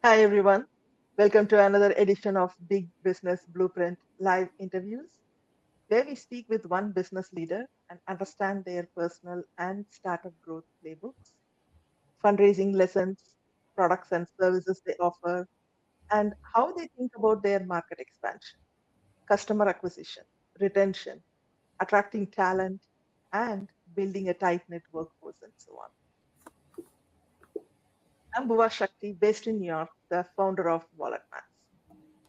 Hi, everyone. Welcome to another edition of Big Business Blueprint live interviews, where we speak with one business leader and understand their personal and startup growth playbooks, fundraising lessons, products and services they offer, and how they think about their market expansion, customer acquisition, retention, attracting talent, and building a tight knit workforce, and so on. I'm Bhuva Shakti, based in New York, the founder of WalletMax.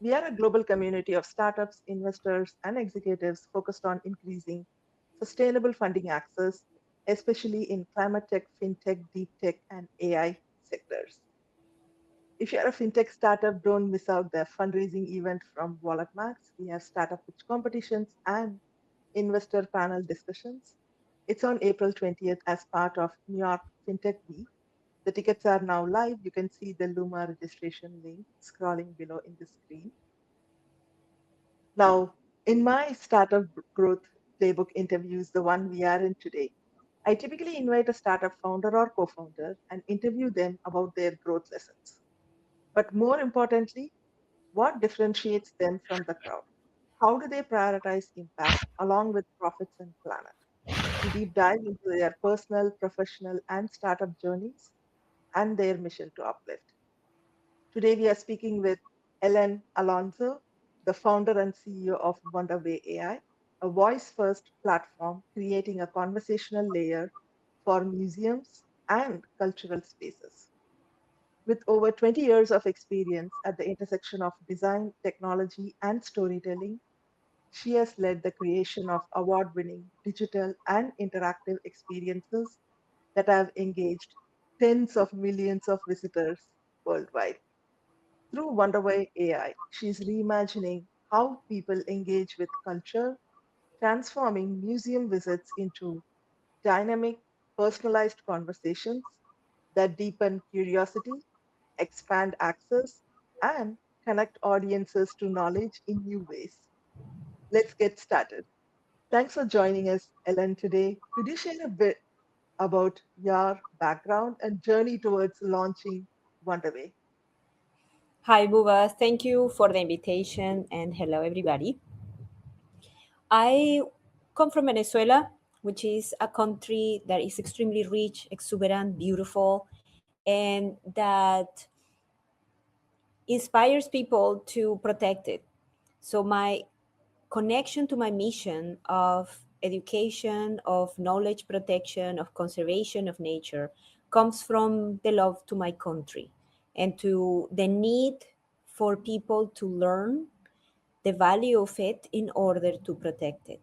We are a global community of startups, investors, and executives focused on increasing sustainable funding access, especially in climate tech, fintech, deep tech, and AI sectors. If you're a fintech startup, don't miss out the fundraising event from WalletMax. We have startup pitch competitions and investor panel discussions. It's on April 20th as part of New York FinTech Week. The tickets are now live. You can see the Luma registration link scrolling below in the screen. Now, in my startup growth playbook interviews, the one we are in today, I typically invite a startup founder or co founder and interview them about their growth lessons. But more importantly, what differentiates them from the crowd? How do they prioritize impact along with profits and planet? We deep dive into their personal, professional, and startup journeys and their mission to uplift. Today, we are speaking with Hélène Alonso, the founder and CEO of WonderWay.ai, a voice first platform creating a conversational layer for museums and cultural spaces. With over 20 years of experience at the intersection of design, technology, and storytelling, she has led the creation of award winning digital and interactive experiences that have engaged tens of millions of visitors worldwide. Through WonderWay AI, she's reimagining how people engage with culture, transforming museum visits into dynamic, personalized conversations that deepen curiosity, expand access, and connect audiences to knowledge in new ways. Let's get started. Thanks for joining us, Ellen, today. Could you share a bit about your background and journey towards launching WonderWay? Hi, Bhuva. Thank you for the invitation and hello, everybody. I come from Venezuela, which is a country that is extremely rich, exuberant, beautiful, and that inspires people to protect it. So, my connection to my mission of education, of knowledge protection, of conservation of nature comes from the love to my country and to the need for people to learn the value of it in order to protect it.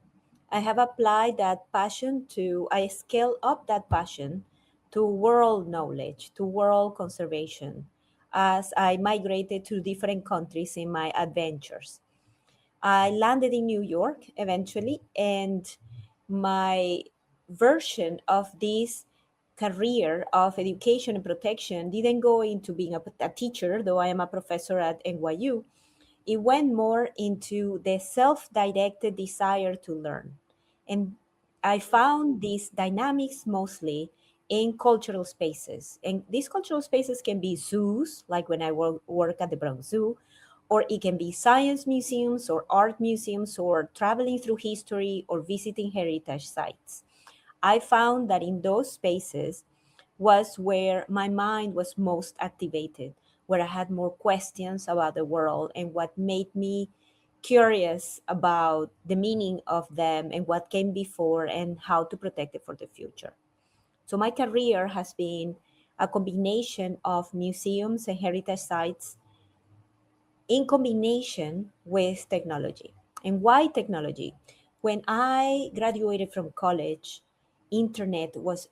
I have applied that passion I scale up that passion to world knowledge, to world conservation, as I migrated to different countries in my adventures. I landed in New York eventually, and my version of this career of education and protection didn't go into being a teacher, though I am a professor at NYU. It went more into the self directed desire to learn. And I found these dynamics mostly in cultural spaces. And these cultural spaces can be zoos, like when I work at the Bronx Zoo, or it can be science museums or art museums or traveling through history or visiting heritage sites. I found that in those spaces was where my mind was most activated, where I had more questions about the world and what made me curious about the meaning of them and what came before and how to protect it for the future. So my career has been a combination of museums and heritage sites in combination with technology. And why technology? When I graduated from college, internet was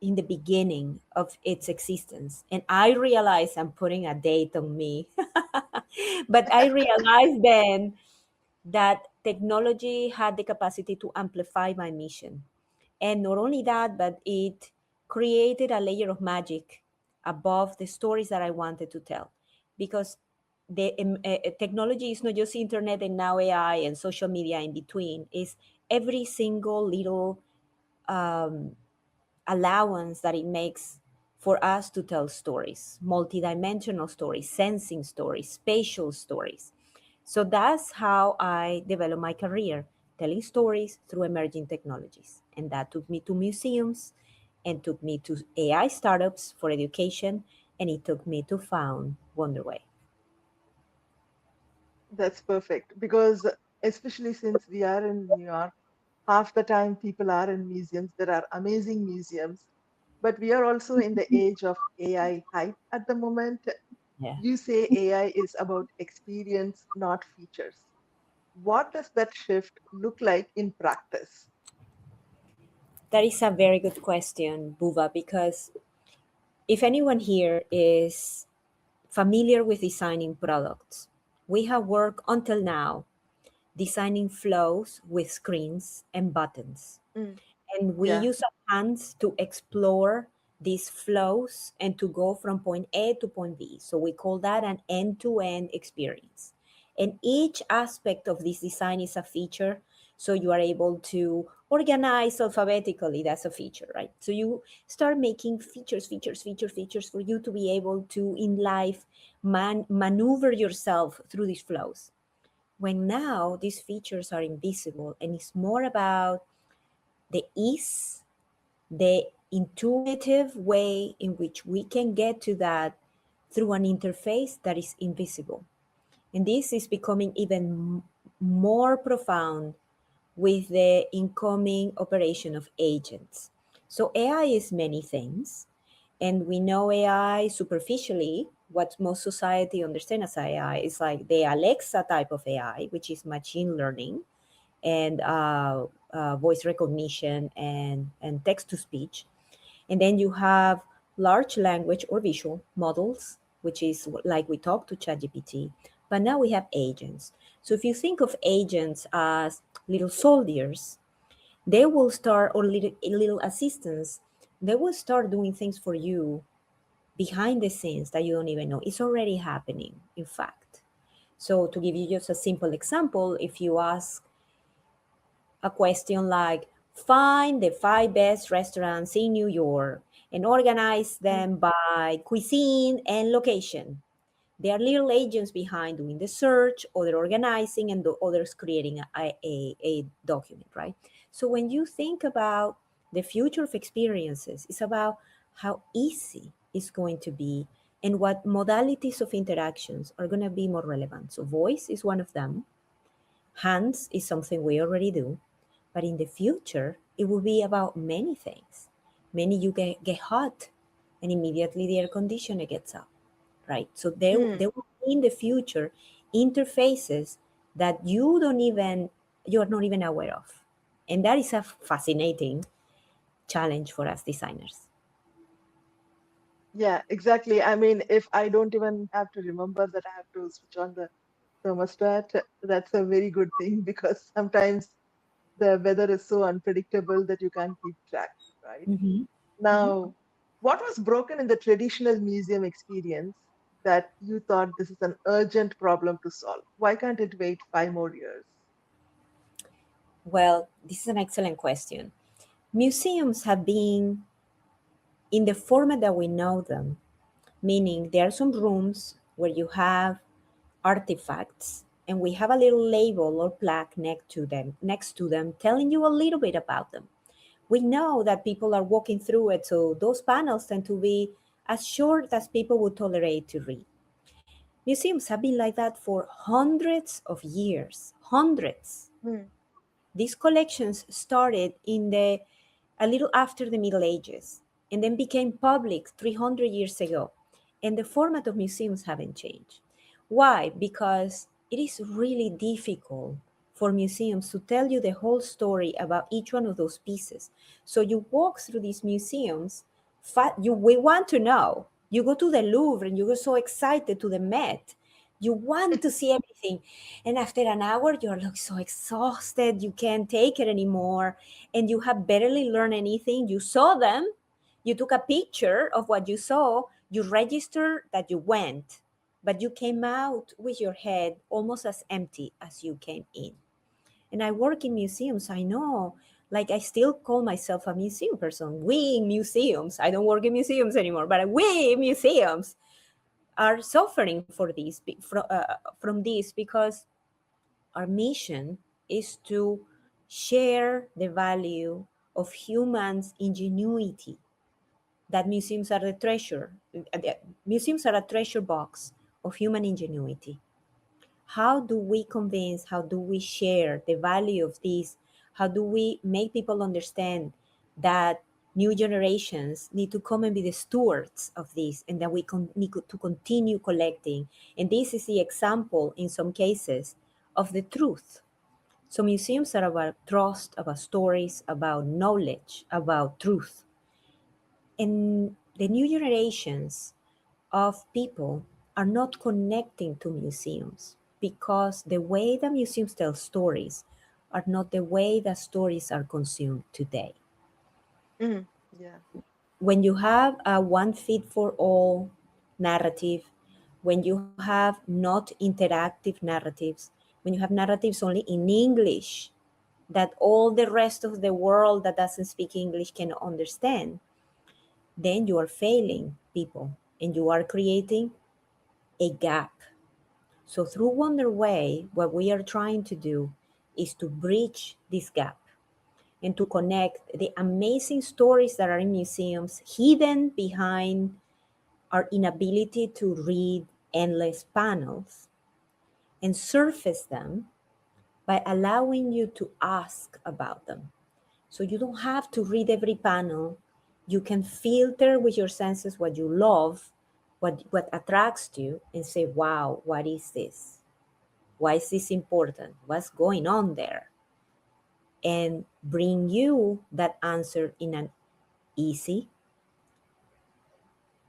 in the beginning of its existence. And I realized I'm putting a date on me, but I realized then that technology had the capacity to amplify my mission. And not only that, but it created a layer of magic above the stories that I wanted to tell. Because technology is not just internet and now AI and social media in between, is every single little um, allowance that it makes for us to tell stories, multidimensional stories, sensing stories, spatial stories. So that's how I developed my career, telling stories through emerging technologies. And that took me to museums and took me to AI startups for education, and it took me to found WonderWay. That's perfect because, especially since we are in New York, half the time people are in museums. There are amazing museums, but we are also in the age of AI hype at the moment. Yeah. You say AI is about experience, not features. What does that shift look like in practice? That is a very good question, Bhuva, because if anyone here is familiar with designing products, we have worked until now designing flows with screens and buttons. Mm, And we yeah. use our hands to explore these flows and to go from point A to point B. So we call that an end to end experience. And each aspect of this design is a feature. So you are able to organize alphabetically. That's a feature, right? So you start making features for you to be able to, in life, maneuver yourself through these flows. When now these features are invisible and it's more about the ease, the intuitive way in which we can get to that through an interface that is invisible. And this is becoming even more profound with the incoming operation of agents. So AI is many things, and we know AI superficially. What most society understand as AI is like the Alexa type of AI, which is machine learning and voice recognition and text to speech. And then you have large language or visual models, which is like we talk to ChatGPT. But now we have agents. So if you think of agents as little soldiers, they will start, or little assistants, they will start doing things for you behind the scenes that you don't even know. It's already happening, in fact. So to give you just a simple example, if you ask a question like, find the 5 best restaurants in New York and organize Mm, them by cuisine and location. There are little agents behind doing the search, other organizing, and the others creating a document, right? So when you think about the future of experiences, it's about how easy it's going to be and what modalities of interactions are going to be more relevant. So voice is one of them. Hands is something we already do, but in the future, it will be about many things. Many you get hot and immediately the air conditioner gets up, right? So there mm. will be in the future interfaces that you're not even aware of. And that is a fascinating challenge for us designers. Yeah, exactly. I mean, if I don't even have to remember that I have to switch on the thermostat, that's a very good thing because sometimes the weather is so unpredictable that you can't keep track, right? Mm-hmm. Now, what was broken in the traditional museum experience that you thought this is an urgent problem to solve? Why can't it wait 5 more years? Well, this is an excellent question. Museums have been in the format that we know them, meaning there are some rooms where you have artifacts and we have a little label or plaque next to them telling you a little bit about them. We know that people are walking through it, so those panels tend to be as short as people would tolerate to read. Museums have been like that for hundreds of years, hundreds. Hmm. These collections started in the a little after the Middle Ages and then became public 300 years ago. And the format of museums haven't changed. Why? Because it is really difficult for museums to tell you the whole story about each one of those pieces. So you walk through these museums, we want to know. You go to the Louvre and you get so excited to the Met. You want to see everything. And after an hour, you're like so exhausted, you can't take it anymore, and you have barely learned anything. You saw them, you took a picture of what you saw, you registered that you went, but you came out with your head almost as empty as you came in. And I work in museums, I know Like I still call myself a museum person. We in museums, I don't work in museums anymore, but we in museums are suffering for this from this because our mission is to share the value of humans' ingenuity. That museums are the treasure. Museums are a treasure box of human ingenuity. How do we convince, how do we share the value of this? How do we make people understand that new generations need to come and be the stewards of this, and that we need to continue collecting? And this is the example in some cases of the truth. So museums are about trust, about stories, about knowledge, about truth. And the new generations of people are not connecting to museums because the way that museums tell stories are not the way that stories are consumed today. Mm, yeah. When you have a one fit for all narrative, when you have not interactive narratives, when you have narratives only in English that all the rest of the world that doesn't speak English can understand, then you are failing people and you are creating a gap. So through WonderWay, what we are trying to do is to bridge this gap and to connect the amazing stories that are in museums hidden behind our inability to read endless panels and surface them by allowing you to ask about them. So you don't have to read every panel. You can filter with your senses what you love, what attracts you, and say, wow, what is this? Why is this important? What's going on there? And bring you that answer in an easy,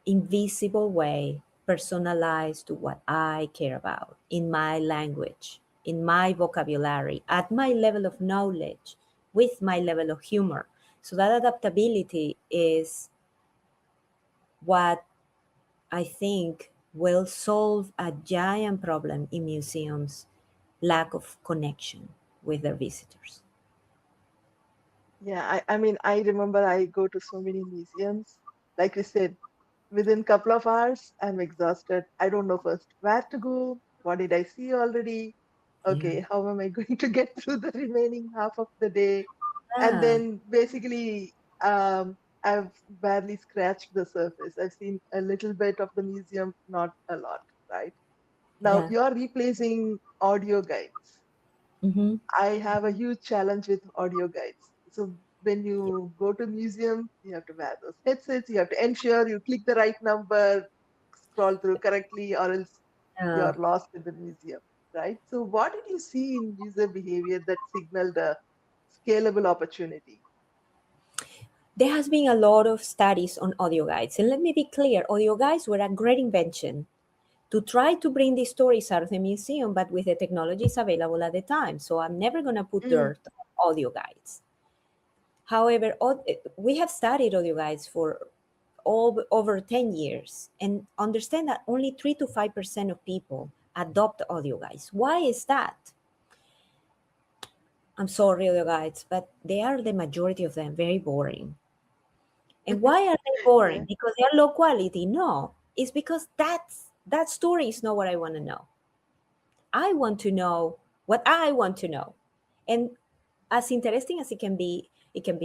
invisible way, personalized to what I care about, in my language, in my vocabulary, at my level of knowledge, with my level of humor. So that adaptability is what I think will solve a giant problem in museums: lack of connection with their visitors. Yeah, I mean, I remember I go to so many museums. Like you said, within couple of hours, I'm exhausted. I don't know first where to go. What did I see already? Yeah. Okay, how am I going to get through the remaining half of the day? And Yeah. then basically, I've barely scratched the surface. I've seen a little bit of the museum, not a lot, right? Now Yeah. you're replacing audio guides. Mm-hmm. I have a huge challenge with audio guides. So when you go to museum, you have to wear those headsets. You have to ensure you click the right number, scroll through correctly, or else Yeah. you're lost in the museum, right? So what did you see in user behavior that signaled a scalable opportunity? There has been a lot of studies on audio guides. And let me be clear, audio guides were a great invention to try to bring these stories out of the museum, but with the technologies available at the time. So I'm never going to put Mm, dirt on audio guides. However, we have studied audio guides for all, over 10 years and understand that only 3 to 5% of people adopt audio guides. Why is that? I'm sorry, audio guides, but they are, the majority of them, very boring. And why are they yeah. boring? Because they are low quality? No, it's because that story is not what I want to know. I want to know what I want to know. And as interesting as it can be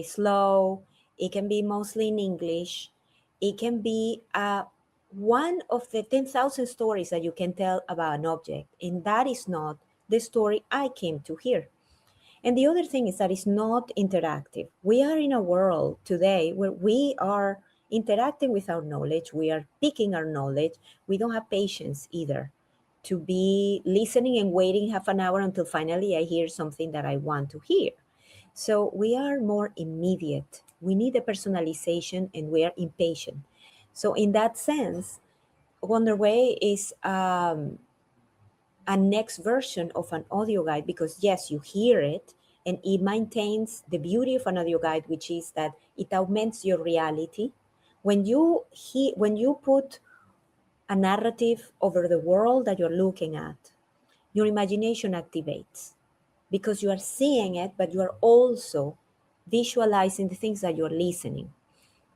slow, it can be mostly in English, it can be one of the 10,000 stories that you can tell about an object. And that is not the story I came to hear. And the other thing is that it's not interactive. We are in a world today where we are interacting with our knowledge, we are picking our knowledge. We don't have patience either to be listening and waiting half an hour until finally I hear something that I want to hear. So we are more immediate. We need a personalization and we are impatient. So, in that sense, Wonderway is a next version of an audio guide because yes, you hear it and it maintains the beauty of an audio guide, which is that it augments your reality. When you put a narrative over the world that you're looking at, your imagination activates because you are seeing it, but you are also visualizing the things that you're listening.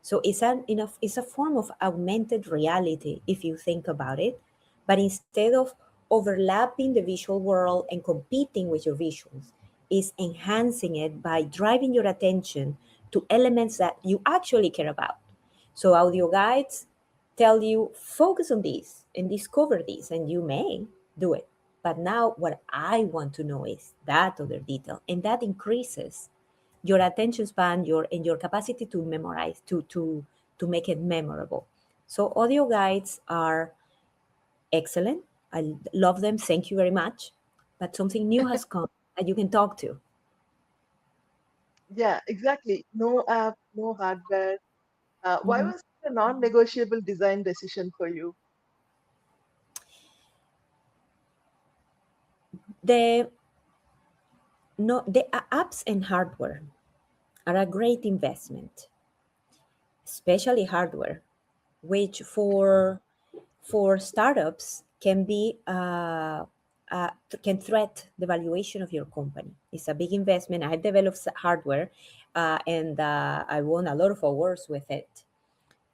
So it's a form of augmented reality if you think about it, but instead of overlapping the visual world and competing with your visuals, is enhancing it by driving your attention to elements that you actually care about. So audio guides tell you focus on this and discover this, and you may do it. But now what I want to know is that other detail, and that increases your attention span, your capacity to memorize, to make it memorable. So audio guides are excellent. I love them. Thank you very much. But something new has come that you can talk to. Yeah, exactly. No app, no hardware. Why Mhm. was it a non-negotiable design decision for you? The no the apps and hardware are a great investment, especially hardware, which for startups can be can threat the valuation of your company. It's a big investment. I developed hardware, and I won a lot of awards with it,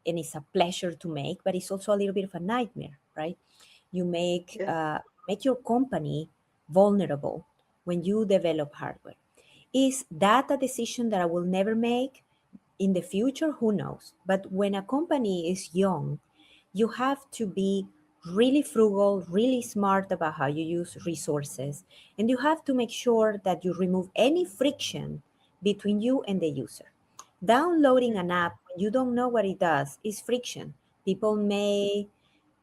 and it's a pleasure to make. But it's also a little bit of a nightmare, right? You Yeah. make your company vulnerable when you develop hardware. Is that a decision that I will never make? In the future, who knows? But when a company is young, you have to be really frugal, really smart about how you use resources, and you have to make sure that you remove any friction between you and the user. Downloading an app when you don't know what it does is friction. People may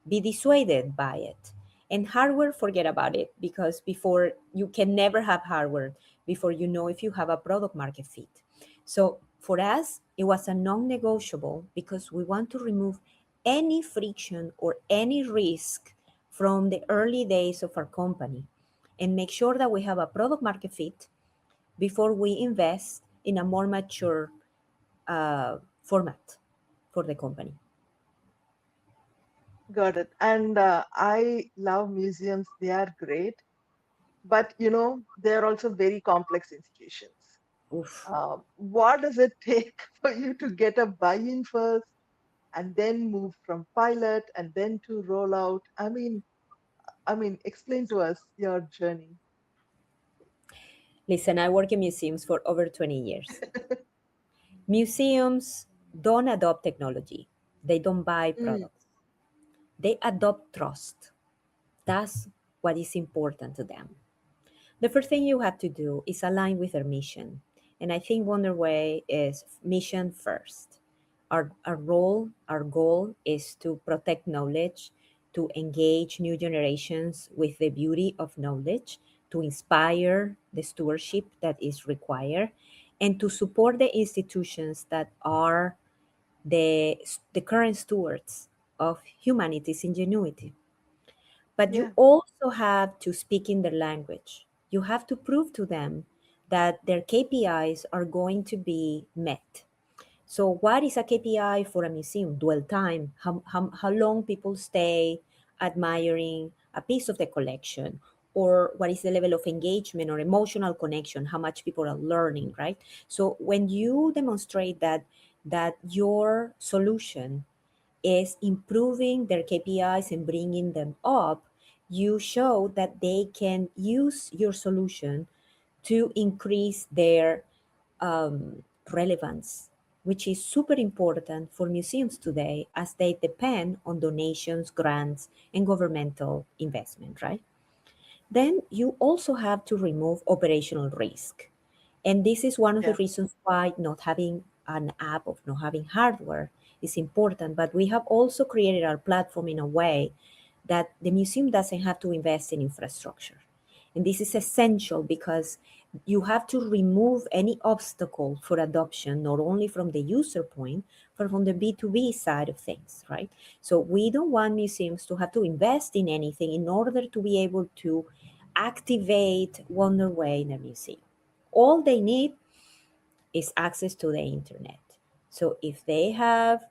be dissuaded by it. And hardware, forget about it, because before you can never have hardware before you know if you have a product market fit. So for us, it was a non-negotiable because we want to remove any friction or any risk from the early days of our company and make sure that we have a product market fit before we invest in a more mature format for the company. Got it. And I love museums. They are great, but they're also very complex institutions. Oof. What does it take for you to get a buy-in first and then move from pilot and then to rollout? I mean, explain to us your journey. Listen, I work in museums for over 20 years. Museums don't adopt technology, they don't buy Mm, products, they adopt trust. That's what is important to them. The first thing you have to do is align with their mission. And I think WonderWay is mission first. Our goal is to protect knowledge, to engage new generations with the beauty of knowledge, to inspire the stewardship that is required, and to support the institutions that are the current stewards of humanity's ingenuity. But you yeah, also have to speak in their language. You have to prove to them that their KPIs are going to be met. So, what is a KPI for a museum? Dwell time, how long people stay admiring a piece of the collection, or what is the level of engagement or emotional connection, how much people are learning, right? So, when you demonstrate that your solution is improving their KPIs and bringing them up, you show that they can use your solution to increase their relevance, which is super important for museums today as they depend on donations, grants, and governmental investment, right? Then you also have to remove operational risk. And this is one of the yeah, reasons why not having an app, of not having hardware, is important. But we have also created our platform in a way that the museum doesn't have to invest in infrastructure. And this is essential because you have to remove any obstacle for adoption, not only from the user point, but from the B2B side of things, right? So we don't want museums to have to invest in anything in order to be able to activate WonderWay in a museum. All they need is access to the internet. So if they have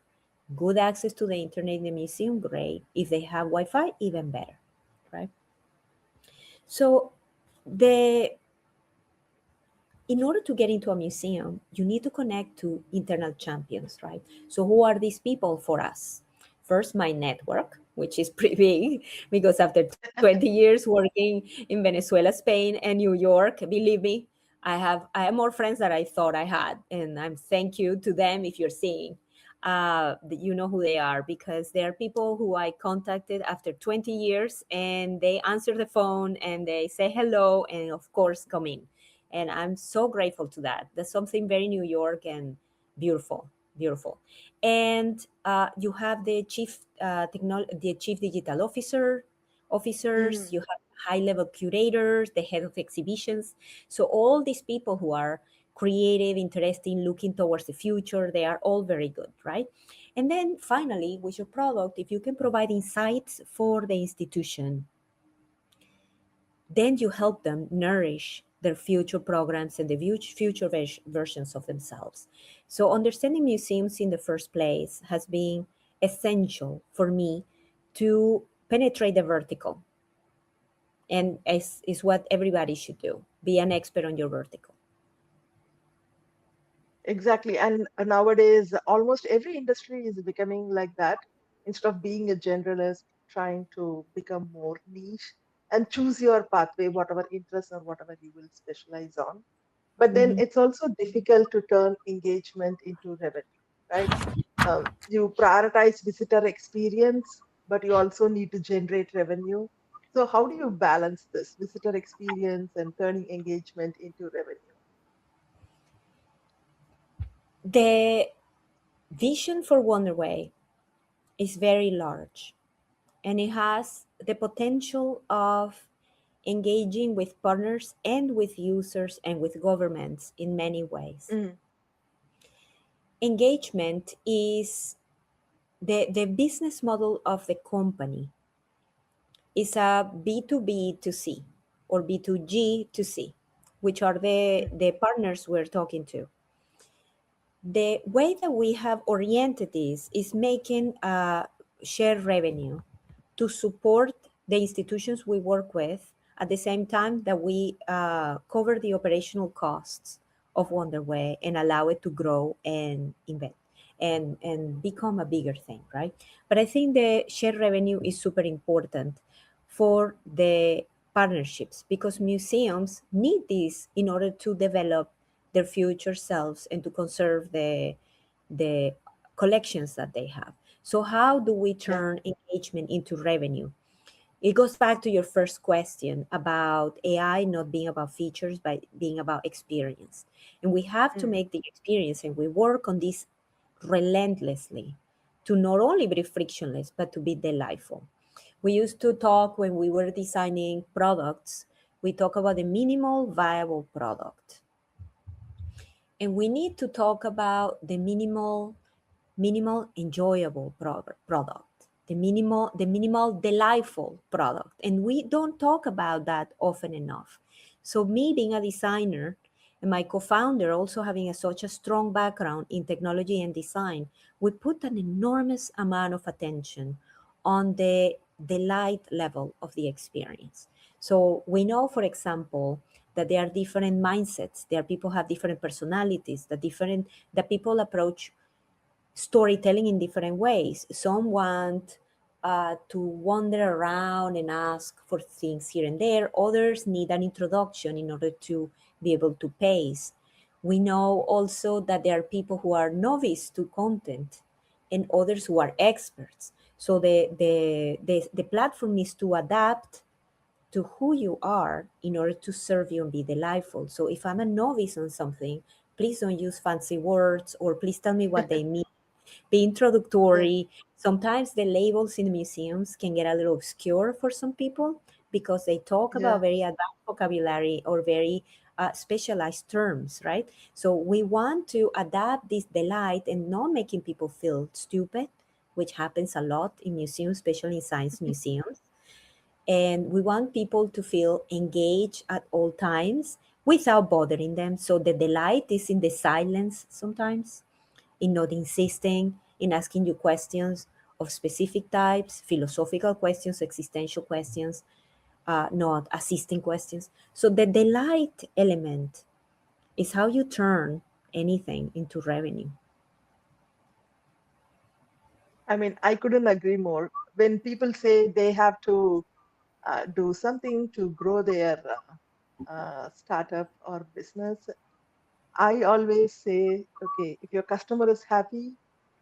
good access to the internet in the museum, great. If they have Wi-Fi, even better, right? So the in order to get into a museum, you need to connect to internal champions, right? So who are these people for us? First, my network, which is pretty big, because after 20 years working in Venezuela, Spain, and New York, believe me, I have more friends than I thought I had, and I'm thank you to them if you're seeing. You know who they are, because they are people who I contacted after 20 years, and they answer the phone and they say hello, and of course come in, and I'm so grateful to that. That's something very New York and beautiful, beautiful. And you have the the chief digital officers. Mm, You have high level curators, the head of exhibitions. So all these people who are creative, interesting, looking towards the future, they are all very good, right? And then finally, with your product, if you can provide insights for the institution, then you help them nourish their future programs and the future versions of themselves. So, understanding museums in the first place has been essential for me to penetrate the vertical, and is what everybody should do, be an expert on your vertical. exactly. And nowadays, almost every industry is becoming like that. Instead of being a generalist, trying to become more niche and choose your pathway, whatever interests or whatever you will specialize on. But then Mhm. it's also difficult to turn engagement into revenue, right? You prioritize visitor experience, but you also need to generate revenue. So how do you balance this visitor experience and turning engagement into revenue? The vision for WonderWay is very large, and it has the potential of engaging with partners and with users and with governments in many ways. Mm, Engagement is the business model of the company is a B2B to C or B2G to C, which are mm, the partners we're talking to. The way that we have oriented this is making share revenue to support the institutions we work with at the same time that we cover the operational costs of WonderWay and allow it to grow and invest and become a bigger thing, right? But I think the share revenue is super important for the partnerships because museums need this in order to develop their future selves and to conserve the collections that they have. So how do we yeah. turn engagement into revenue? It goes back to your first question about AI not being about features, but being about experience. And we have to Mm, make the experience, and we work on this relentlessly to not only be frictionless, but to be delightful. We used to talk when we were designing products, we talk about the minimal viable product. And we need to talk about the minimal enjoyable product, the minimal delightful product, and we don't talk about that often enough. So me being a designer and my co-founder also having such a strong background in technology and design, we put an enormous amount of attention on the delight level of the experience. So we know, for example, that there are different mindsets. There are people have different personalities, that people approach storytelling in different ways. Some want to wander around and ask for things here and there. Others need an introduction in order to be able to pace. We know also that there are people who are novice to content and others who are experts. So the platform needs to adapt to who you are in order to serve you and be delightful. So if I'm a novice on something, please don't use fancy words or please tell me what they mean, be yeah. introductory. Sometimes the labels in the museums can get a little obscure for some people because they talk about Yeah. very advanced vocabulary or very specialized terms, right? So we want to adapt this delight and not making people feel stupid, which happens a lot in museums, especially in science museums. And we want people to feel engaged at all times without bothering them. So the delight is in the silence sometimes, in not insisting, in asking you questions of specific types, philosophical questions, existential questions, not assisting questions. So the delight element It's how you turn anything into revenue. I mean, I couldn't agree more. When people say they have to do something to grow their startup or business, I always say, okay, if your customer is happy,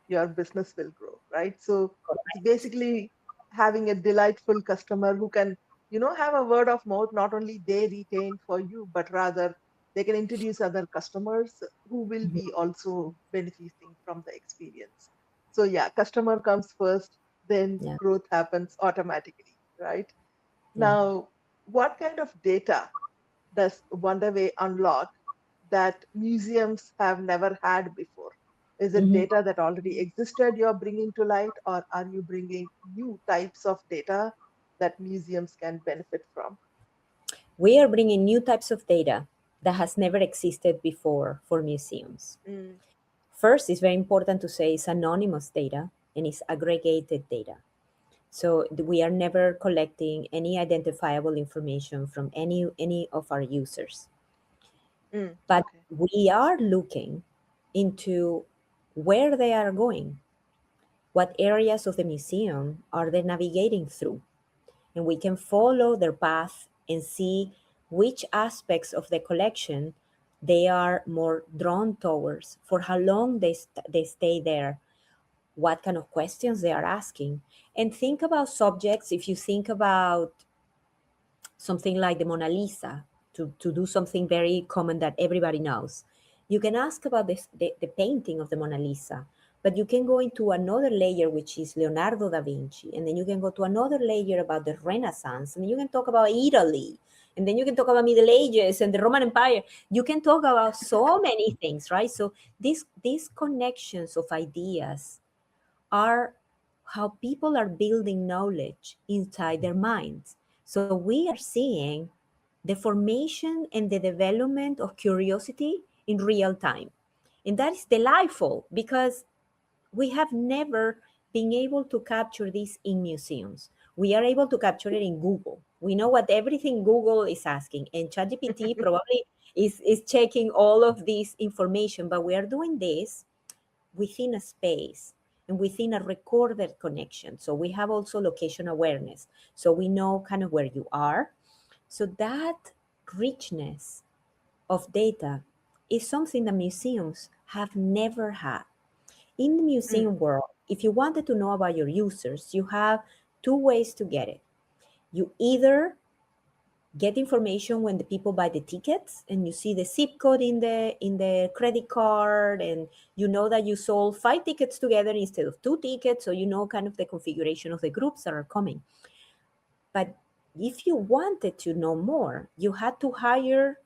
your business will grow, right? So it's Correct. basically having a delightful customer who can, have a word of mouth, not only they retain for you, but rather they can introduce other customers who will Mhm. be also benefiting from the experience. So yeah, customer comes first, then Yeah, growth happens automatically, right? yeah. Now, what kind of data does WonderWay unlock that museums have never had before? Is it Mhm. data that already existed you're bringing to light, or are you bringing new types of data that museums can benefit from? We are bringing new types of data that has never existed before for museums. Mm, First, it's very important to say it's anonymous data and it's aggregated data. So we are never collecting any identifiable information from any of our users. But okay. we are looking into where they are going, what areas of the museum are they navigating through, and we can follow their path and see which aspects of the collection they are more drawn towards, for how long they stay there, what kind of questions they are asking. And think about subjects. If you think about something like the Mona Lisa, to do something very common that everybody knows, you can ask about the painting of the Mona Lisa, but you can go into another layer, which is Leonardo da Vinci, and then you can go to another layer about the Renaissance, and then you can talk about Italy, and then you can talk about Middle Ages and the Roman Empire. You can talk about so many things, right? So these connections of ideas are how people are building knowledge inside their minds. So we are seeing the formation and the development of curiosity in real time. And that is delightful because we have never been able to capture this in museums. We are able to capture it in Google. We know what everything Google is asking, and ChatGPT probably is checking all of this information, but we are doing this within a space and within a recorded connection. So we have also location awareness. So we know kind of where you are. So that richness of data is something that museums have never had. In the Mm, museum world, if you wanted to know about your users, you have two ways to get it. You either get information when the people buy the tickets and you see the zip code in the credit card, and you know that you sold 5 tickets together instead of 2 tickets, so you know kind of the configuration of the groups that are coming. But if you wanted to know more, you had to hire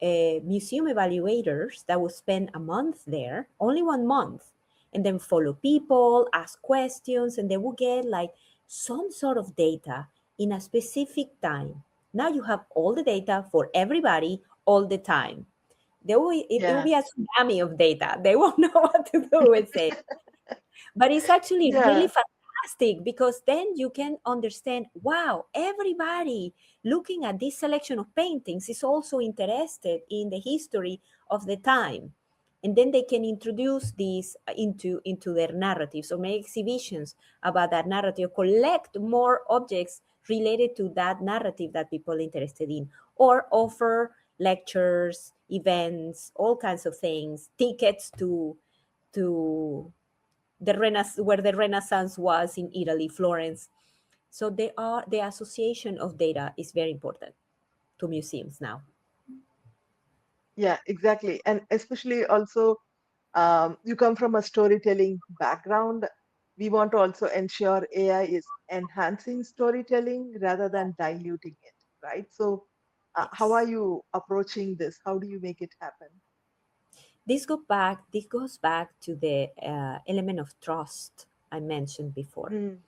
museum evaluators that would spend a month there, only 1 month, and then follow people, ask questions, and they will get like some sort of data in a specific time. Now you have all the data for everybody all the time. There will yeah. be a tsunami of data. They won't know what to do with it. But it's actually really Yeah. fantastic because then you can understand, wow, everybody looking at this selection of paintings is also interested in the history of the time. And then they can introduce these into their narratives or make exhibitions about that narrative, collect more objects related to that narrative that people are interested in, or offer lectures, events, all kinds of things, tickets to where the Renaissance was in Italy, Florence. So the association of data is very important to museums now. Yeah, exactly. And especially also, you come from a storytelling background. We want to also ensure AI is enhancing storytelling rather than diluting it, right? So, how are Yes. you approaching this? How do you make it happen? This goes back to the element of trust I mentioned before. Mm,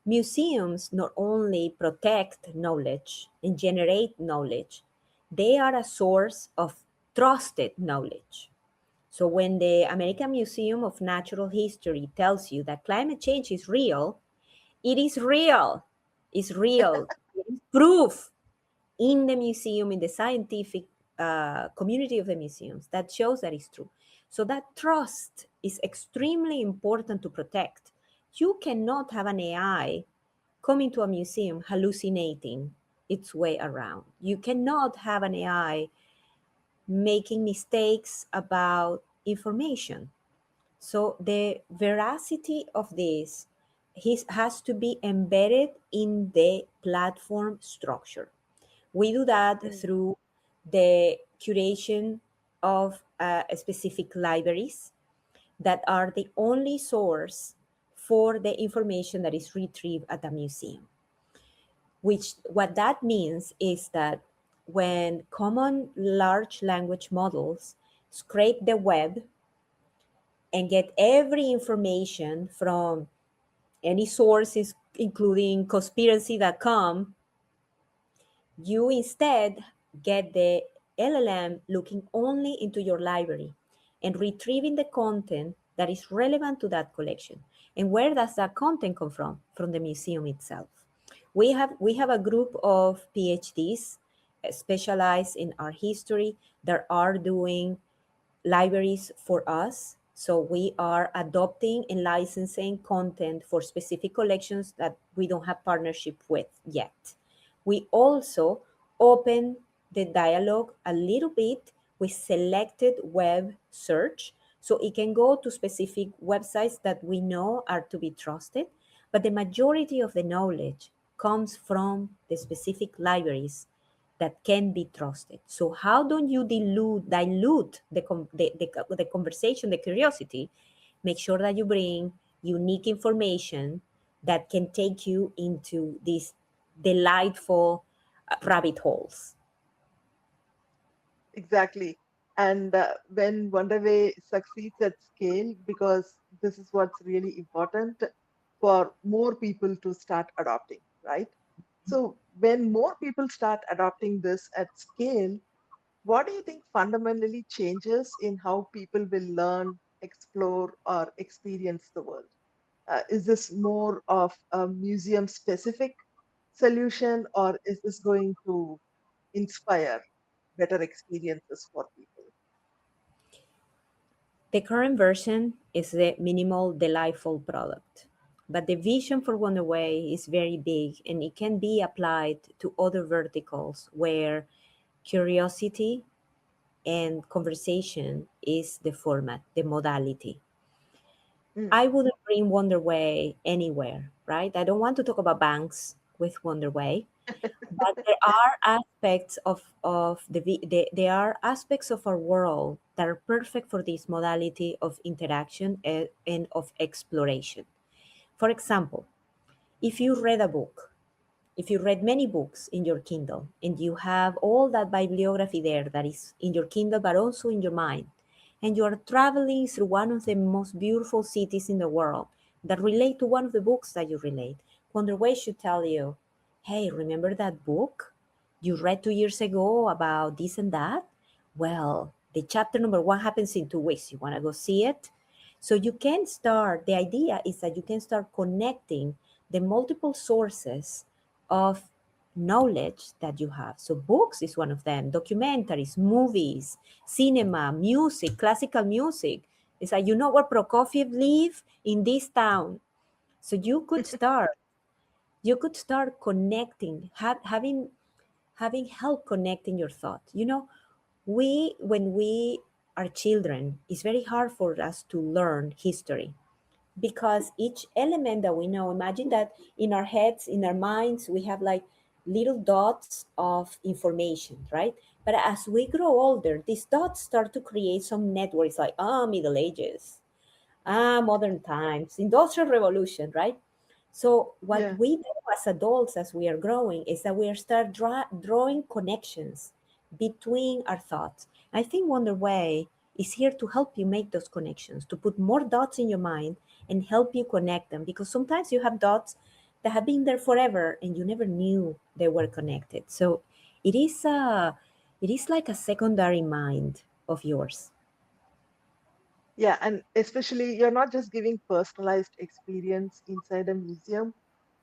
Museums not only protect knowledge and generate knowledge, they are a source of trusted knowledge. So when the American Museum of Natural History tells you that climate change is real, it is real. It's real. It is proof in the museum, in the scientific community of the museums that shows that it's true. So that trust is extremely important to protect. You cannot have an AI coming to a museum hallucinating its way around. You cannot have an AI making mistakes about information. So the veracity of this has to be embedded in the platform structure. We do that Mm, through the curation of specific libraries that are the only source for the information that is retrieved at a museum. Which what that means is that when common large language models scrape the web and get every information from any sources, including conspiracy.com, you instead get the LLM looking only into your library and retrieving the content that is relevant to that collection. And where does that content come from? From the museum itself. We have a group of PhDs specialized in art history that are doing libraries for us. So we are adopting and licensing content for specific collections that we don't have partnership with yet. We also open the dialogue a little bit with selected web search so it can go to specific websites that we know are to be trusted, but the majority of the knowledge comes from the specific libraries that can be trusted. So how don't you dilute the conversation, the curiosity? Make sure that you bring unique information that can take you into these delightful rabbit holes. exactly. And when WonderWay succeeds at scale, because this is what's really important for more people to start adopting, right? So when more people start adopting this at scale, what do you think fundamentally changes in how people will learn, explore, or experience the world? Is this more of a museum specific solution, or is this going to inspire better experiences for people? The current version is the minimal, delightful product. But the vision for WonderWay is very big and it can be applied to other verticals where curiosity and conversation is the format, the modality. Mm. I wouldn't bring WonderWay anywhere, right? I don't want to talk about banks with WonderWay, but there are aspects of there are aspects of our world that are perfect for this modality of interaction and of exploration. For example, if you read a book, if you read many books in your Kindle and you have all that bibliography there that is in your Kindle but also in your mind, and you are traveling through one of the most beautiful cities in the world that relate to one of the books that you relate, Wonderway should tell you, hey, remember that book you read 2 years ago about this and that? Well, the chapter number one happens in 2 weeks. You want to go see it? So you can start, the idea is that you can start connecting the multiple sources of knowledge that you have. So books is one of them, documentaries, movies, cinema, music, classical music. It's like, you know where Prokofiev live? In this town. So you could start connecting, having help connecting your thought. When we are children, it's very hard for us to learn history because each element that we know, imagine that in our heads, in our minds, we have like little dots of information, right? But as we grow older, these dots start to create some networks like, Middle Ages, modern times, Industrial Revolution, right? So what Yeah. we do as adults, as we are growing, is that we are start drawing connections between our thoughts. I think Wonder Way is here to help you make those connections, to put more dots in your mind and help you connect them. Because sometimes you have dots that have been there forever and you never knew they were connected. So it is like a secondary mind of yours. Yeah, and especially you're not just giving personalized experience inside a museum,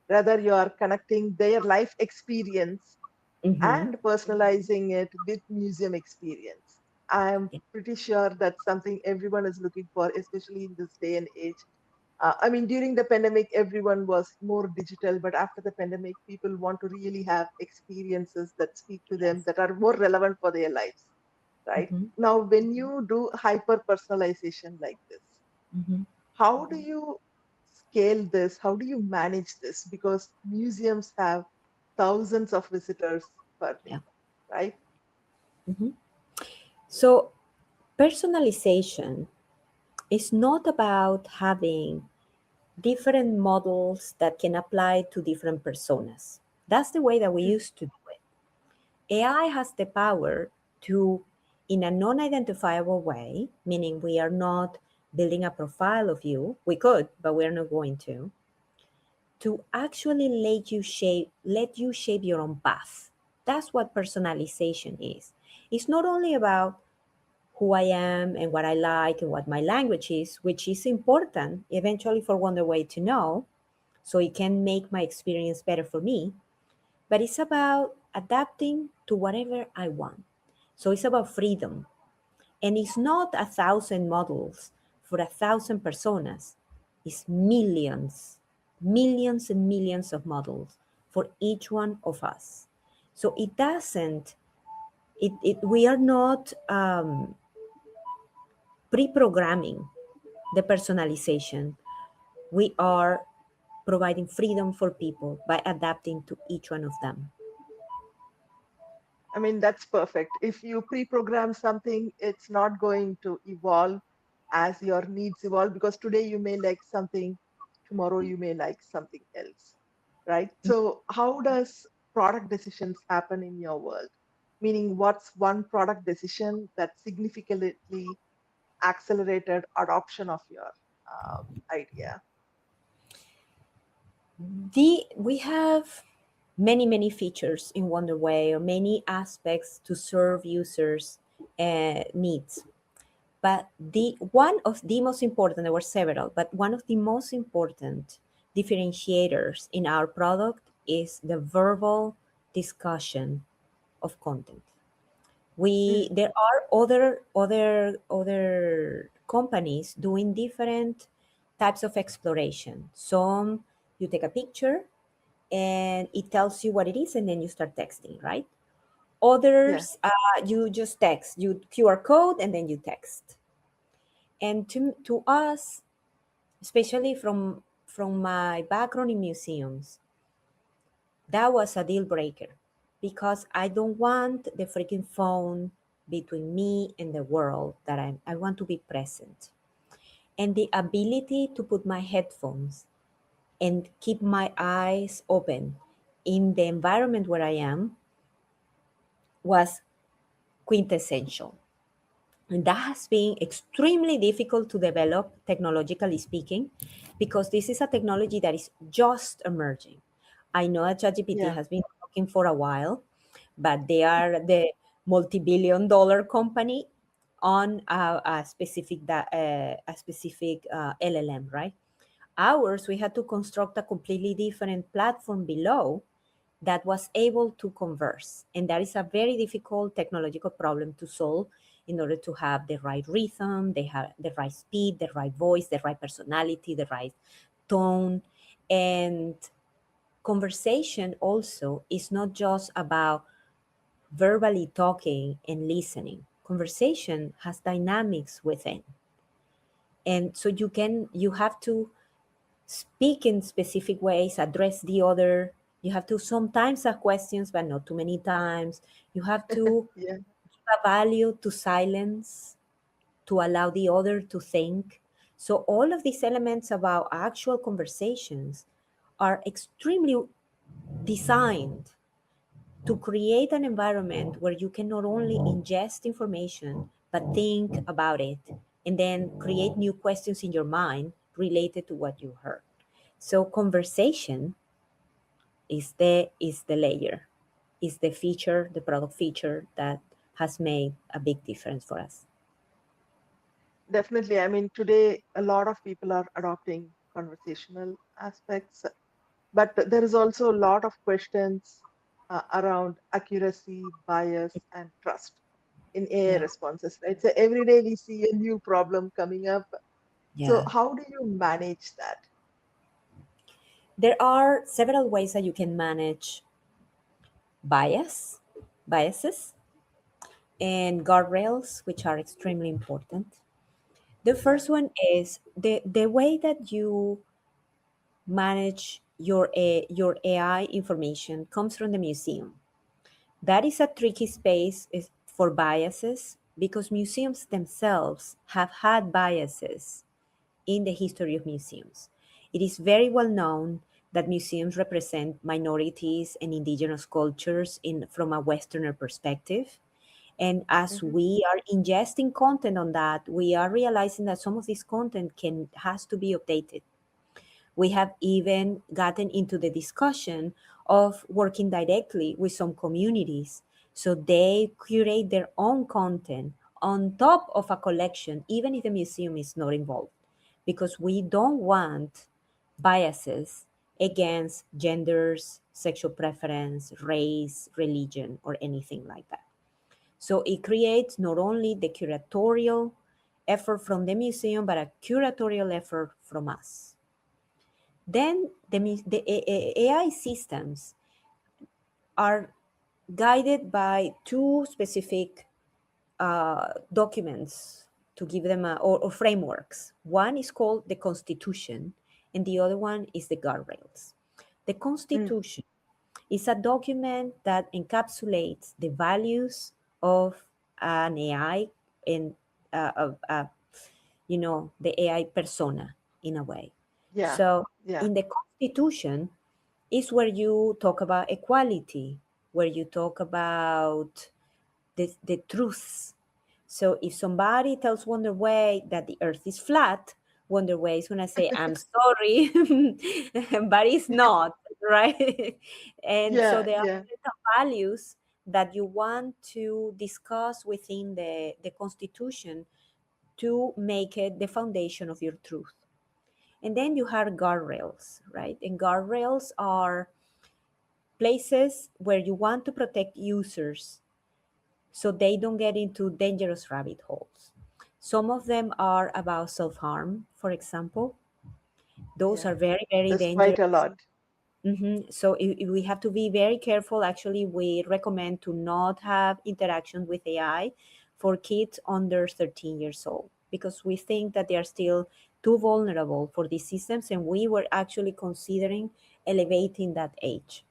rather you are connecting their life experience Mm-hmm. and personalizing it with museum experience. I am Yeah. pretty sure that's something everyone is looking for, especially in this day and age. I mean, during the pandemic, everyone was more digital, but after the pandemic, people want to really have experiences that speak to them, Yes. that are more relevant for their lives, right? Mm-hmm. Now, when you do hyper personalization like this, Mm-hmm. how do you scale this? How do you manage this? Because museums have thousands of visitors per day, Yeah. right? Mm-hmm. So personalization is not about having different models that can apply to different personas. That's the way that we Mm. used to do it. AI has the power to, in a non identifiable way, meaning we are not building a profile of you, we could, but we're not going to actually let you shape your own path. That's what personalization is. It's not only about who I am and what I like and what my language is, which is important eventually for WonderWay to know, so it can make my experience better for me. But it's about adapting to whatever I want. So it's about freedom. And it's not 1,000 models for 1,000 personas. It's millions, millions and millions of models for each one of us. So it doesn't, we are not pre-programming the personalization. We are providing freedom for people by adapting to each one of them. I mean, that's perfect. If you pre-program something, it's not going to evolve as your needs evolve because today you may like something, tomorrow you may like something else, right? So, how does product decisions happen in your world? Meaning, what's one product decision that significantly accelerated adoption of your idea? We have many features in WonderWay, or many aspects to serve users' needs. But the one of the most important, there were several, but one of the most important differentiators in our product is the verbal discussion of content. We Mm, There are other companies doing different types of exploration. Some, you take a picture and it tells you what it is, and then you start texting, right? yeah, Others, you just text, you QR code, and then you text. And to us, especially from my background in museums, that was a deal breaker, because I don't want the freaking phone between me and the world. I want to be present. And the ability to put my headphones and keep my eyes open in the environment where I am was quintessential. And that has been extremely difficult to develop, technologically speaking, because this is a technology that is just emerging. I know that ChatGPT yeah, has been working for a while, but they are the multi-billion-dollar company on a specific LLM, right? Ours, we had to construct a completely different platform below that was able to converse. And that is a very difficult technological problem to solve in order to have the right rhythm, they have the right speed, the right voice, the right personality, the right tone. And conversation also is not just about verbally talking and listening. Conversation has dynamics within. And so you have to speak in specific ways, address the other. You have to sometimes ask questions, but not too many times. You have to yeah. give a value to silence to allow the other to think. So, all of these elements about actual conversations are extremely designed to create an environment where you can not only ingest information, but think about it and then create new questions in your mind related to what you heard. So conversation is the layer, is the feature, the product feature that has made a big difference for us. Definitely. I mean, today a lot of people are adopting conversational aspects, but there is also a lot of questions around accuracy, bias, and trust in AI Yeah. responses, right? So every day we see a new problem coming up. So Yeah. how do you manage that? There are several ways that you can manage bias, biases, and guardrails, which are extremely important. The Yeah. first one is the way that you manage your AI information comes from the museum. That is a tricky space for biases because museums themselves have had biases in the history of museums. It is very well known that museums represent minorities and indigenous cultures from a Westerner perspective. And as Hmm. we are ingesting content on that, we are realizing that some of this content has to be updated. We have even gotten into the discussion of working directly with some communities so they curate their own content on top of a collection, even if the museum is not involved, because we don't want biases against genders, sexual preference, race, religion, or anything like that. So it creates not only the curatorial effort from the museum, but a curatorial effort from us. Then the AI systems are guided by two specific documents to give them or frameworks. One is called the Constitution, and the other one is the guardrails. The Mm. Constitution is a document that encapsulates the values of an AI and the AI persona in a way. Yeah. So Yeah. in the Constitution is where you talk about equality, where you talk about the truths. So if somebody tells WonderWay that the earth is flat, WonderWay is going to say, I'm sorry, but it's not, right? And so Yeah. there are Yeah. certain values that you want to discuss within the Constitution to make it the foundation of your truth. And then you have guardrails, right? And guardrails are places where you want to protect users so they don't get into dangerous rabbit holes. Some of them are about self harm, for example. Those Yeah. are very, very There's quite a dangerous. lot. So we have to be very careful. Actually, we recommend to not have interaction with AI for kids under 13 years old because we think that they are still too vulnerable for these systems, and we were actually considering elevating that age.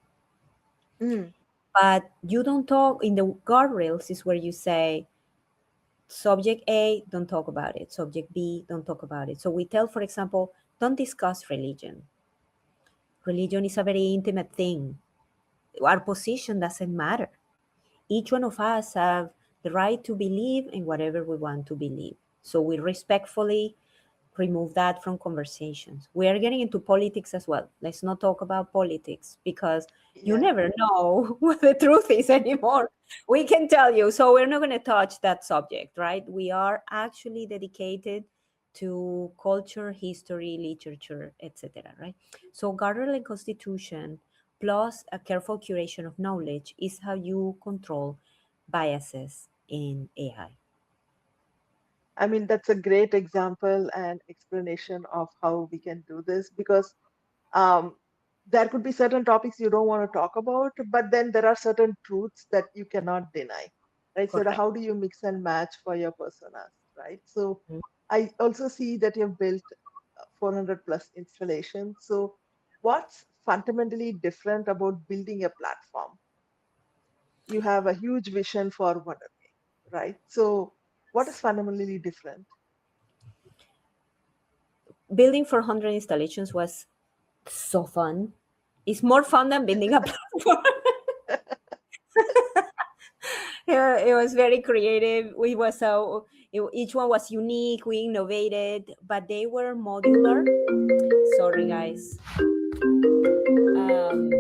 Mm. But you don't talk in the guardrails is where you say subject A, don't talk about it. Subject B, don't talk about it. So we tell, for example, don't discuss religion. Religion is a very intimate thing. Our position doesn't matter. Each one of us have the right to believe in whatever we want to believe. So we respectfully remove that from conversations. We are getting into politics as well. Let's not talk about politics because you Yeah. never know what the truth is anymore. We can tell you. So we're not going to touch that subject, right? We are actually dedicated to culture, history, literature, etc., right? So guardrail and constitution plus a careful curation of knowledge is how you control biases in AI. I mean, that's a great example and explanation of how we can do this because um, there could be certain topics you don't want to talk about, but then there are certain truths that you cannot deny, right? So Correct. how do you mix and match for your personas, right? So I also see that you've built 400 plus installations. So what's fundamentally different about building a platform? You have a huge vision for WonderWay, right? So what is fundamentally different? Building 400 installations was so fun. It's more fun than building a platform. It was very creative. We was each one was unique. We innovated, but they were modular. Sorry, guys. Um,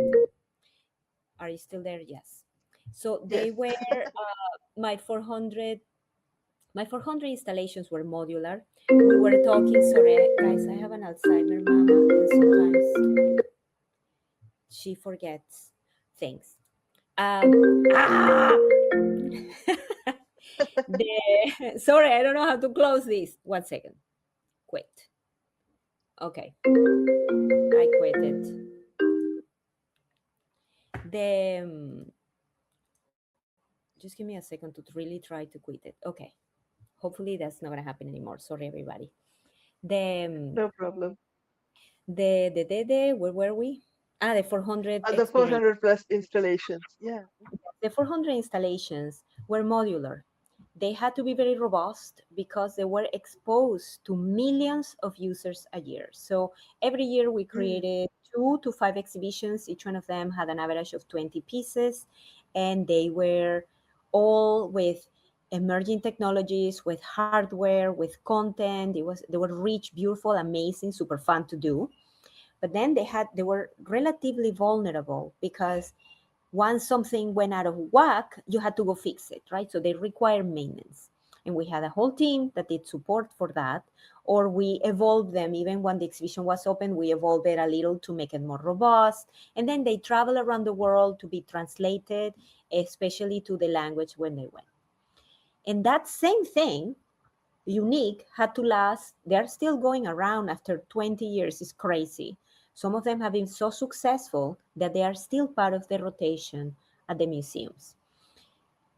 are you still there? Yes. So they Yes. were my 400. My 400 installations were modular. We were talking. Sorry, guys. I have an Alzheimer mama, and sometimes she forgets things. Ah! Sorry, I don't know how to close this. 1 second. Quit. Okay, I quit it. The just give me a second to really try to quit it. Okay, hopefully that's not gonna happen anymore. Sorry, everybody. The No problem. where were we? The 400 The experience. 400 plus installations. Yeah. The 400 installations were modular. They had to be very robust because they were exposed to millions of users a year. So every year we Mm, created 2 to 5 exhibitions. Each one of them had an average of 20 pieces, and they were all with emerging technologies, with hardware, with content. They were rich, beautiful, amazing, super fun to do. But then they were relatively vulnerable because once something went out of whack, you had to go fix it, right? So they require maintenance. And we had a whole team that did support for that, or we evolved them. Even when the exhibition was open, we evolved it a little to make it more robust. And then they travel around the world to be translated, especially to the language when they went. And that same thing, unique, had to last. They're still going around after 20 years. It's crazy. Some of them have been so successful that they are still part of the rotation at the museums.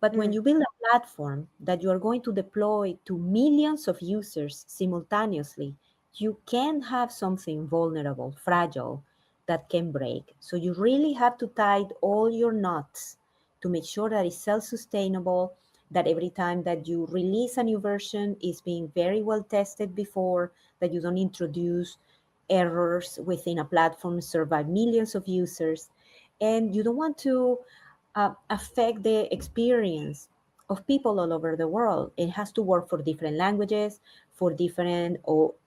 But when mm, you build a platform that you are going to deploy to millions of users simultaneously, you can have something vulnerable, fragile, that can break. So you really have to tie all your knots to make sure that it's self-sustainable, that every time that you release a new version is being very well tested before, that you don't introduce errors within a platform served by millions of users. And you don't want to affect the experience of people all over the world. It has to work for different languages, for different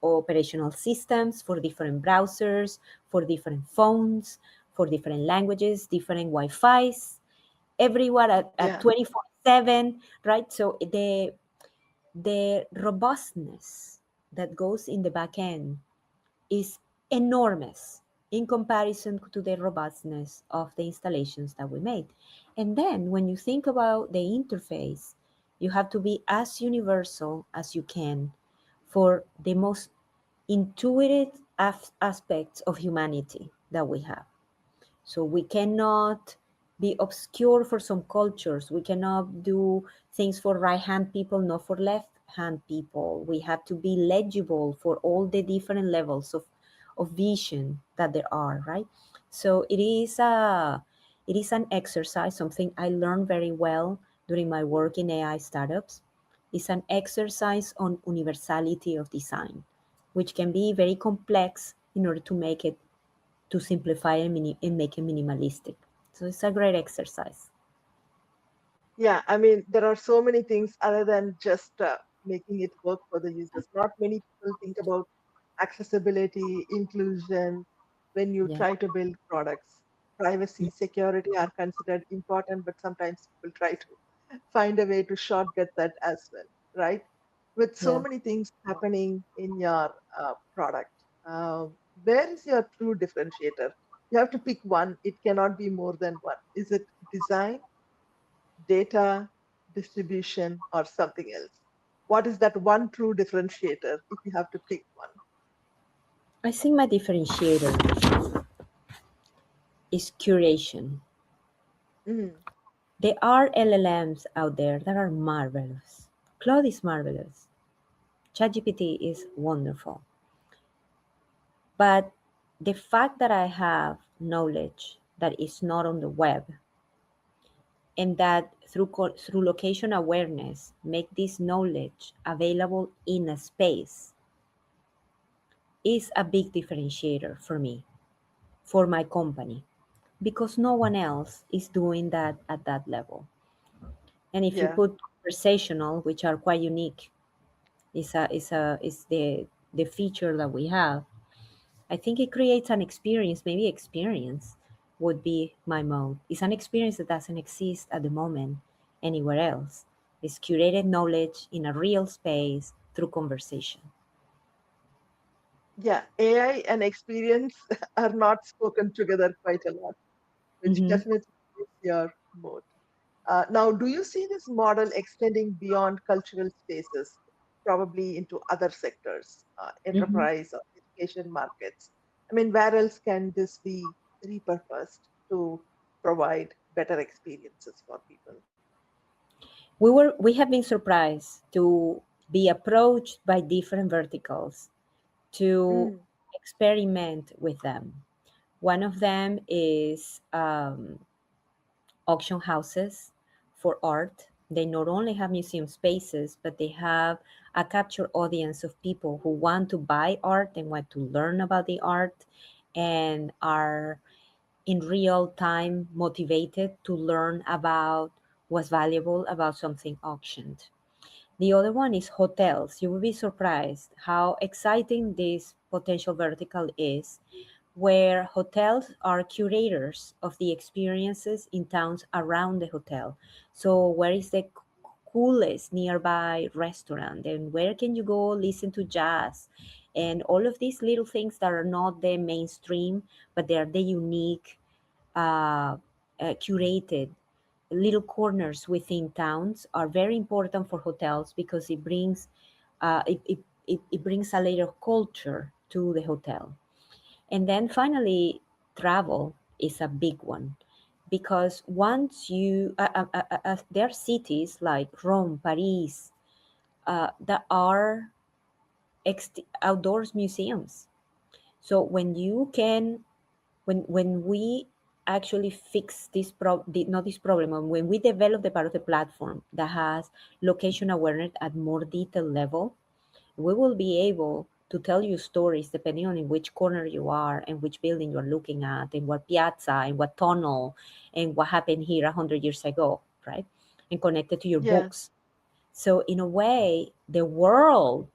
operational systems, for different browsers, for different phones, for different languages, different Wi-Fi's, everywhere at yeah. 24/7, right? So the robustness that goes in the back end is enormous in comparison to the robustness of the installations that we made. And then when you think about the interface, you have to be as universal as you can for the most intuitive aspects of humanity that we have. So we cannot be obscure for some cultures. We cannot do things for right hand people, not for left hand people. We have to be legible for all the different levels of vision that there are, right? So it is an exercise, something I learned very well during my work in AI startups. It's an exercise on universality of design, which can be very complex in order to make it to simplify and make it minimalistic. So it's a great exercise. Yeah, I mean, there are so many things other than just making it work for the users. Not many people think about accessibility, inclusion when you Yeah, try to build products. Privacy, security are considered important, but sometimes people try to find a way to shortcut that as well, right? With so yeah. many things happening in your product, where is your true differentiator? You have to pick one. It cannot be more than one. Is it design, data, distribution, or something else? What is that one true differentiator if you have to pick one? I think my differentiator is curation. Mm, There are LLMs out there that are marvelous. Claude is marvelous. ChatGPT is wonderful. But the fact that I have knowledge that is not on the web and that through location awareness make this knowledge available in a space is a big differentiator for me, for my company, because no one else is doing that at that level. And if you yeah, put conversational, which are quite unique, is the feature that we have. I think it creates an experience. Maybe experience would be my mode. It's an experience that doesn't exist at the moment anywhere else. It's curated knowledge in a real space through conversation. yeah. AI and experience are not spoken together quite a lot, which Hmm. definitely is your moat. Now, do you see this model extending beyond cultural spaces, probably into other sectors, Mhm. enterprise or education markets? I mean, where else can this be repurposed to provide better experiences for people? We have been surprised to be approached by different verticals to Mm, experiment with them. One of them is auction houses for art. They not only have museum spaces, but they have a capture audience of people who want to buy art and want to learn about the art and are in real time motivated to learn about what's valuable about something auctioned. The other one is hotels. You will be surprised how exciting this potential vertical is, where hotels are curators of the experiences in towns around the hotel. So, where is the coolest nearby restaurant? And where can you go listen to jazz? And all of these little things that are not the mainstream, but they are the unique, uh, curated little corners within towns are very important for hotels because it brings it brings a layer of culture to the hotel. And then finally, travel is a big one because once you there are cities like Rome, Paris, that are outdoors museums. So when you can when we actually fix not this problem, and when we develop the part of the platform that has location awareness at more detailed level, we will be able to tell you stories depending on in which corner you are and which building you're looking at and what piazza and what tunnel and what happened here 100 years ago, right? And connected to your yeah, books. So in a way the world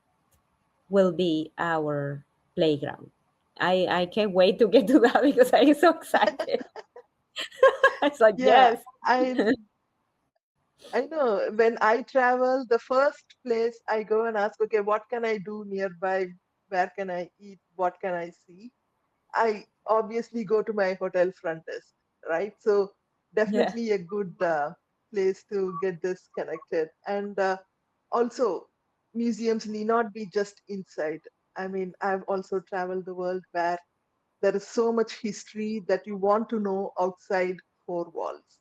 will be our playground. I can't wait to get to that because I'm so excited. It's like, yeah. yes. I know when I travel, the first place I go and ask, okay, what can I do nearby? Where can I eat? What can I see? I obviously go to my hotel front desk, right? So Yeah. definitely a good place to get this connected. And also, museums need not be just inside. I mean, I've also traveled the world where there is so much history that you want to know outside four walls.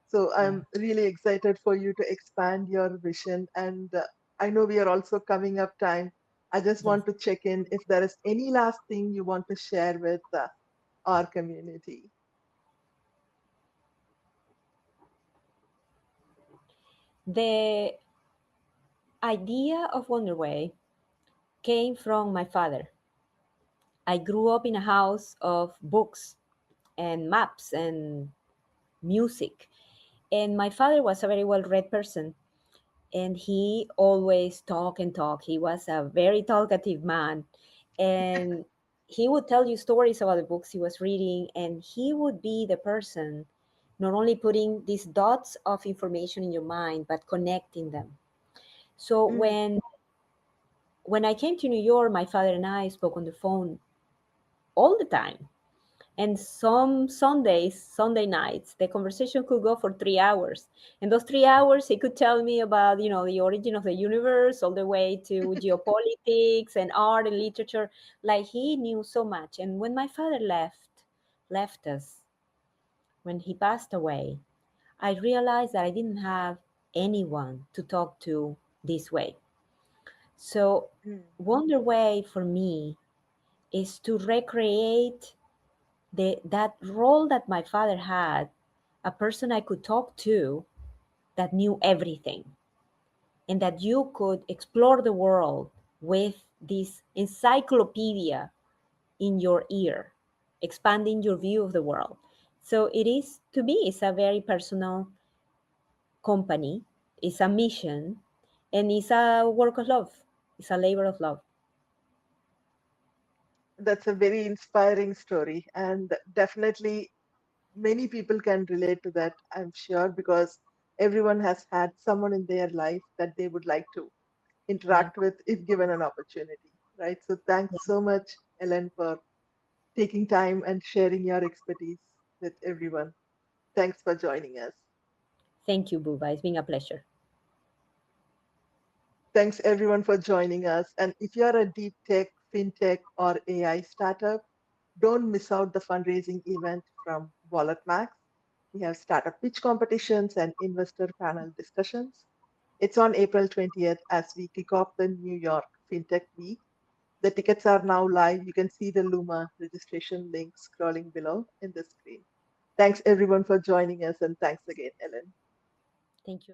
So Yeah. I'm really excited for you to expand your vision. And I know we are also coming up time. I just Yes. want to check in if there is any last thing you want to share with our community. The idea of Wonderway came from my father. I grew up in a house of books and maps and music. And my father was a very well read person. And he always talk and talk. He was a very talkative man. And he would tell you stories about the books he was reading. And he would be the person not only putting these dots of information in your mind, but connecting them. So Mm, when I came to New York, my father and I spoke on the phone all the time. And some Sundays, Sunday nights, the conversation could go for 3 hours. And those 3 hours, he could tell me about, the origin of the universe, all the way to geopolitics and art and literature. Like he knew so much. And when my father left us, when he passed away, I realized that I didn't have anyone to talk to this way. So, mm. Wonder Way for me is to recreate that role that my father had, a person I could talk to that knew everything, and that you could explore the world with this encyclopedia in your ear, expanding your view of the world. So it is, to me, it's a very personal company, it's a mission, and it's a work of love. It's a labor of love. That's a very inspiring story. And definitely many people can relate to that, I'm sure, because everyone has had someone in their life that they would like to Yeah. interact with if given an opportunity, right? So thanks so much, Ellen, for taking time and sharing your expertise with everyone. Thanks for joining us. Thank you, Bhuva. It's been a pleasure. Thanks everyone for joining us. And if you're a deep tech, fintech, or AI startup, don't miss out the fundraising event from Wallet Max. We have startup pitch competitions and investor panel discussions. It's on April 20th as we kick off the New York FinTech Week. The tickets are now live. You can see the Luma registration link scrolling below in the screen. Thanks everyone for joining us, and thanks again, Ellen. Thank you.